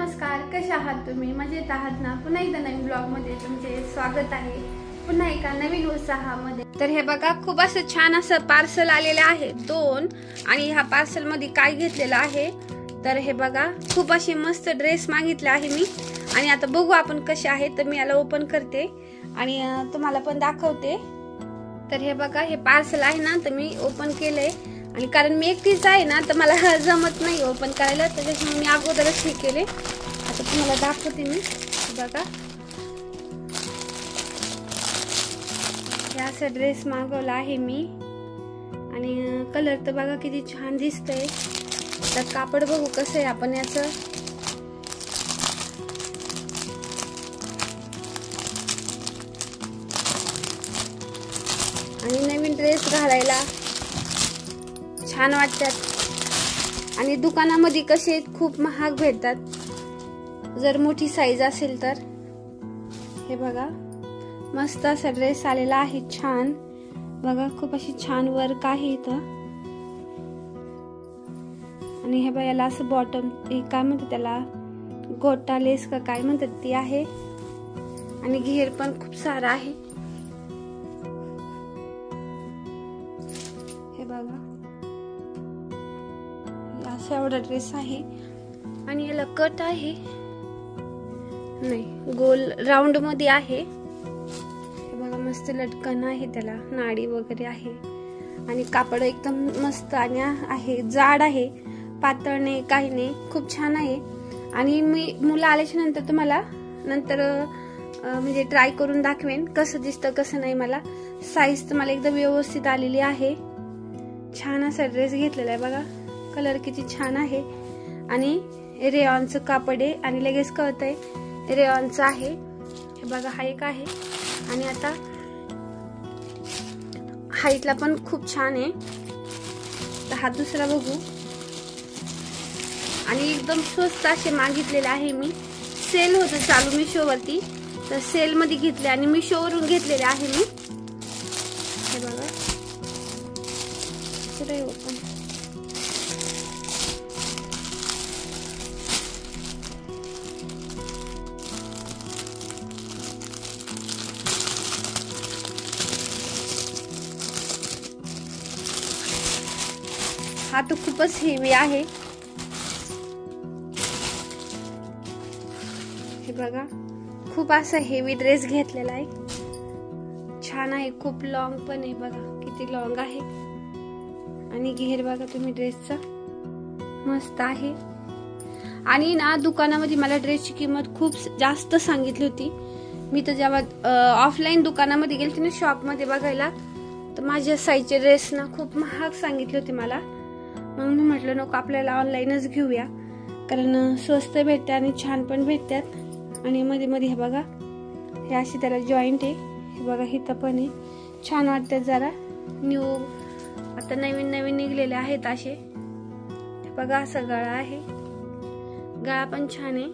नमस्कार, कशा आहात तुम्ही? मजेत आहात ना? पुन्हा एकदा नवीन ब्लॉग मध्ये तुमचे स्वागत आहे. पुन्हा एका नवीन उत्साहामध्ये. तर हे बघा, खूप असं छान असं पार्सल आलेलं आहे 2. आणि ह्या पार्सल मध्ये काय घेतलेलं आहे तर हे बघा, खूप अशी मस्त ड्रेस मागितले आहे मी. आणि आता बघू आपण कसे आहे. तर मी याला ओपन करते आणि तुम्हाला पण दाखवते. तर हे बघा, हे पार्सल आहे ना, तर मी ओपन केलंय. आणि कारण मी एकटीच आहे ना, तर मला जमत नाही ओपन करायला, त्याच्यामुळे मी अगोदरच हे केले. आता तुम्हाला दाखवते मी. बघा, हे असा ड्रेस मागवला आहे मी. आणि कलर तर बघा किती छान दिसतंय. तर कापड बघू कसं आहे आपण याचं. आणि नवीन ड्रेस घालायला छान वाटतात. आणि दुकानामध्ये कसे खूप महाग भेटतात जर मोठी साईज असेल तर. हे बघा, मस्त असा ड्रेस आलेला आहे छान. बघा, खूप अशी छान वर्क आहे इथं. आणि हे बघा, याला असं बॉटम काय म्हणतात त्याला, गोटा लेस का काय म्हणतात ती आहे. आणि घेर पण खूप सारा आहे. हे बघा, असा एवढा ड्रेस आहे. आणि याला कट आहे, नाही गोल राऊंड मध्ये आहे. हे बघा, मस्त लटकन आहे, त्याला नाडी वगैरे आहे. आणि कापड एकदम मस्त आणि आहे, जाड आहे, पातळ नाही, काही नाही, खूप छान आहे. आणि मी मुलं आल्याच्या नंतर तुम्हाला नंतर म्हणजे ट्राय करून दाखवेन कसं दिसतं कसं नाही. मला साईज तुम्हाला एकदम व्यवस्थित आलेली आहे. छान असा ड्रेस घेतलेला आहे बघा. कलर किती छान आहे. आणि रेयॉनचं कापड आहे. आणि लगेच कळतंय रेयॉनचं आहे. हे बघा, हा एक आहे. आणि आता हाईटला पण खूप छान आहे. तर हा दुसरा बघू. आणि एकदम स्वस्त असे मागितलेले आहे मी. सेल होतं चालू मिशोवरती, तर सेल मध्ये घेतले आणि मिशोवरून घेतलेले आहे मी. हे बघा, ओपन. हा तो खूपच हेवी आहे. हे बघा, खूप असा हेवी ड्रेस घेतलेला आहे. छान आहे, खूप लॉंग पण आहे. बघा किती लॉंग आहे. आणि घेर बघा तुम्ही ड्रेसचा, मस्त आहे. आणि ना, दुकानामध्ये मला ड्रेसची किंमत खूप जास्त सांगितली होती. मी तर जेव्हा ऑफलाईन दुकानामध्ये गेलते ना, शॉप मध्ये बघायला, तर माझ्या साईजचे ड्रेस ना खूप महाग सांगितले होते मला. मग मी म्हटलं नको, आपल्याला ऑनलाईनच घेऊया, कारण स्वस्त भेटते आणि छान पण भेटतात. आणि मध्ये मध्ये हे बघा, हे अशी त्याला जॉईंट आहे. हे बघा, इथं पण आहे. छान वाटतात जरा. न्यू आता नवीन नवीन निघलेले आहेत असे. हे बघा, असा गळा आहे. गळा पण छान आहे.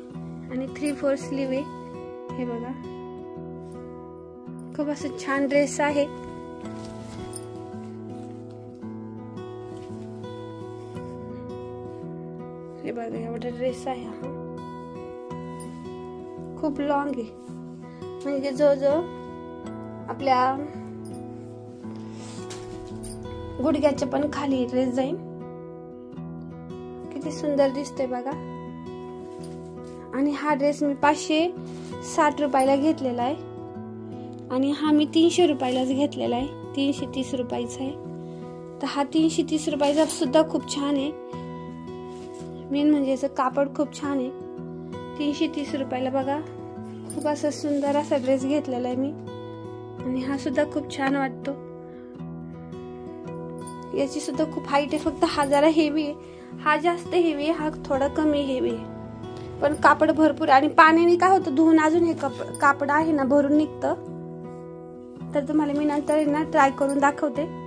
आणि 3/4 स्लीव आहे. हे बघा, खूप असं छान ड्रेस आहे. हे बघा, एवढा ड्रेस आहे हा. खूप लॉंग आहे, म्हणजे जवळजवळ आपल्या गुडघ्याच्या पण खाली ड्रेस जाईल. किती सुंदर दिसतोय बघा. आणि हा ड्रेस मी 560 रुपयाला घेतलेला आहे. आणि हा मी 300 रुपयालाच घेतलेला आहे. 330 रुपयाचा आहे. तर हा 330 रुपयाचा सुद्धा खूप छान आहे. मेन म्हणजे याचं कापड खूप छान आहे. 330 रुपयाला बघा, खूप असा सुंदर असा ड्रेस घेतलेला आहे मी. आणि हा सुद्धा खूप छान वाटतो. याची सुद्धा खूप हाईट आहे. फक्त हा जरा हेवी आहे. हा जास्त हेवी आहे, हा थोडा कमी हेवी आहे. पण कापड भरपूर. आणि पाण्याने काय होतं, धुवून अजून हे कापड आहे ना भरून निघतं. तर तुम्हाला मी नंतर ना ट्राय करून दाखवते.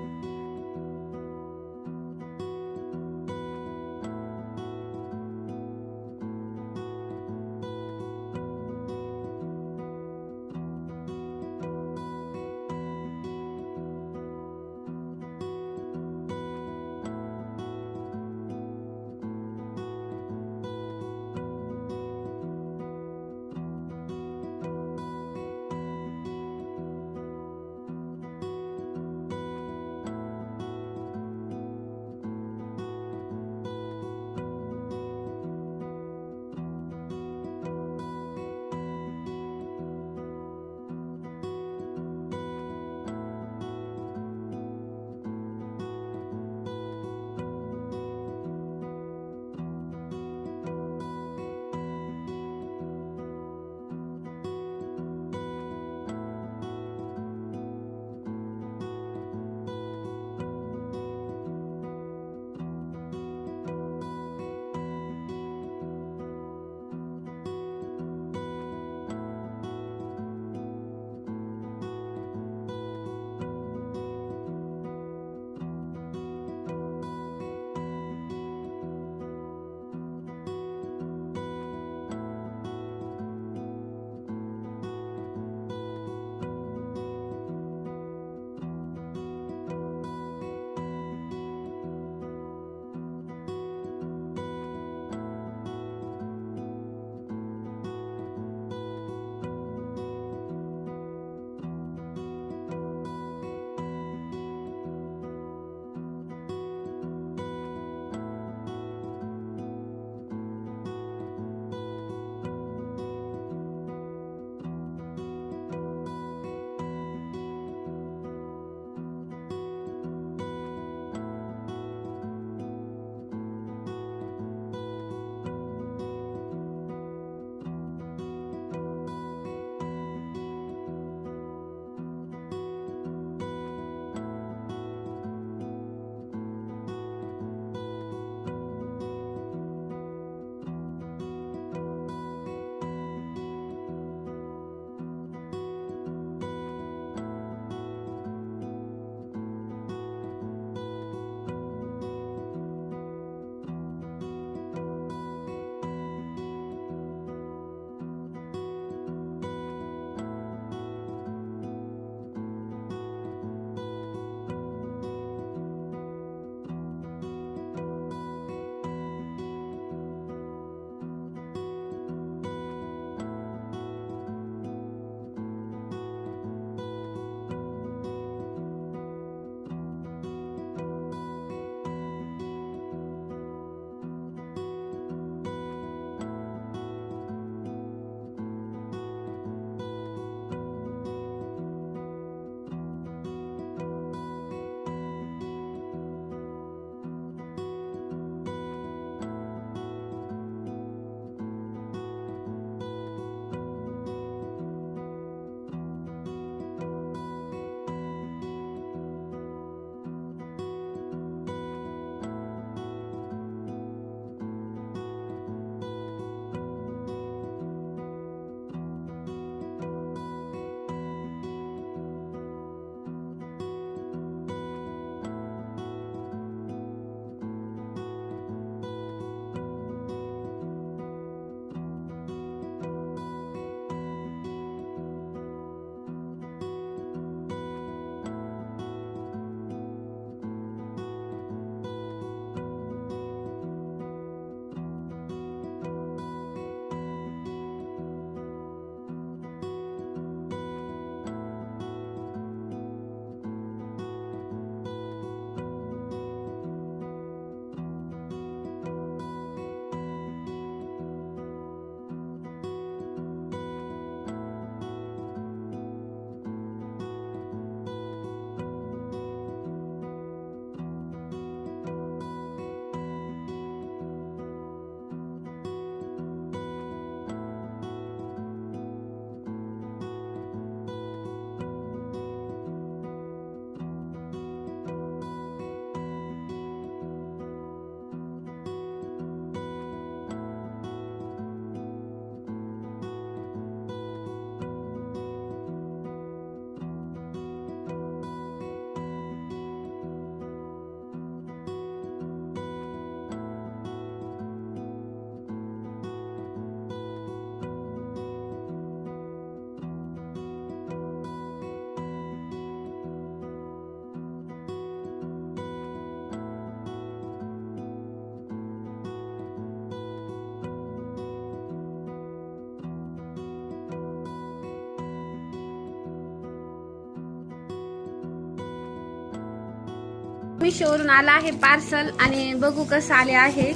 मीशोवरून आला आहे पार्सल आणि बघू कसं आले आहे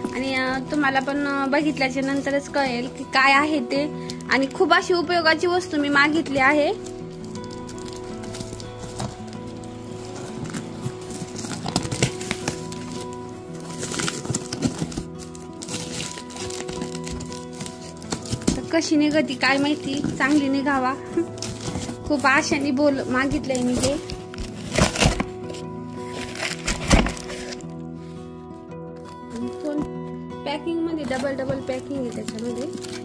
आणि तुम्हाला पण बघितल्याच्या नंतरच कळेल की काय आहे ते। आणि खूप अशी उपयोगाची वस्तू मी मागितली आहे। कशी निघती काय माहिती, चांगली निघावा। खूप आशाने मागितलंय मी हे। पॅकिंग मध्ये डबल पॅकिंग आहे त्याच्यामध्ये।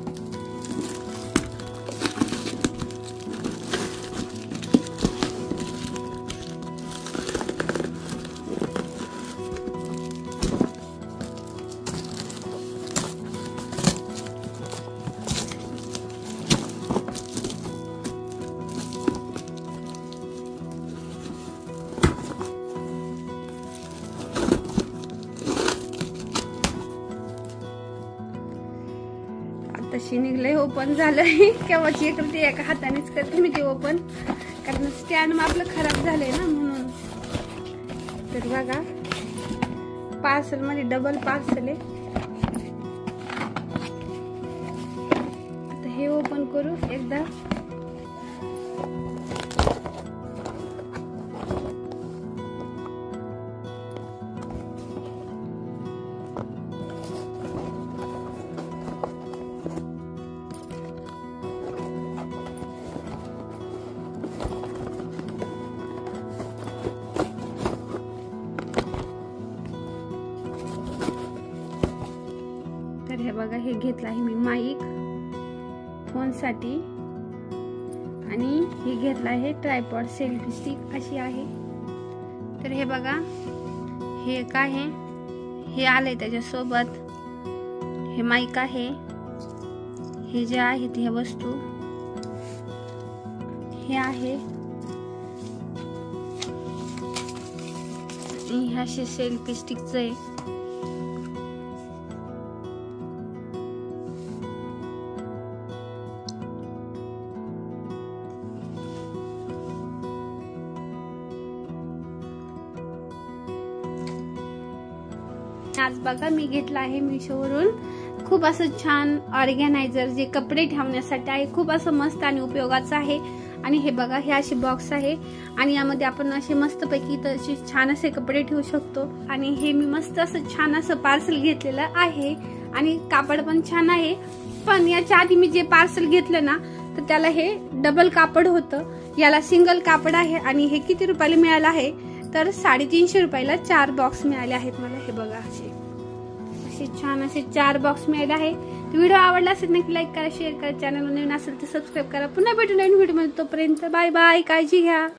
तशी निघलंय, ओपन झालंय। केव्हाची करते, एका हातानेच करते मी ते ओपन, कारण स्टँड आपलं खराब झालंय ना म्हणून। तर बघा पार्सल मध्ये डबल पार्सल आहे। आता हे ओपन करू एकदा। तर हे बघा, हे घेतलं आहे मी माईक फोन साठी आणि हे घेतलं आहे ट्रायपॉड सेल्फी स्टिक अशी आहे। तर हे बघा, हे काय आहे, हे आलंय त्याच्यासोबत। हे माईक आहे, हे जे आहेत ह्या वस्तू हे आहे, ह्याशी सेल्फी स्टिकचं आहे। आज बघा मी घेतला आहे मीशोवरून खूप असं छान ऑर्गॅनायझर, जे कपडे ठेवण्यासाठी आहे। खूप असं मस्त आणि उपयोगाचं आहे। आणि हे बघा, हे अशी बॉक्स आहे आणि यामध्ये आपण असे मस्तपैकी तसे छान असे कपडे ठेवू शकतो। आणि हे मी मस्त असं छान असं पार्सल घेतलेलं आहे आणि कापड पण छान आहे। पण याच्या आधी मी जे पार्सल घेतलं ना, तर त्याला हे डबल कापड होतं, याला सिंगल कापड आहे। आणि हे किती रुपयाला मिळालं आहे, तर 350 रुपयाला 4 बॉक्स मिळाले आहेत मला। हे बघा, असे छान असे 4 बॉक्स मिळाले आहे। व्हिडिओ आवडला असेल नक्की लाईक करा, शेअर करा, चॅनल नवीन असेल तर सबस्क्राईब करा। पुन्हा भेटू नवीन व्हिडिओ मध्ये, तोपर्यंत बाय बाय, काळजी घ्या।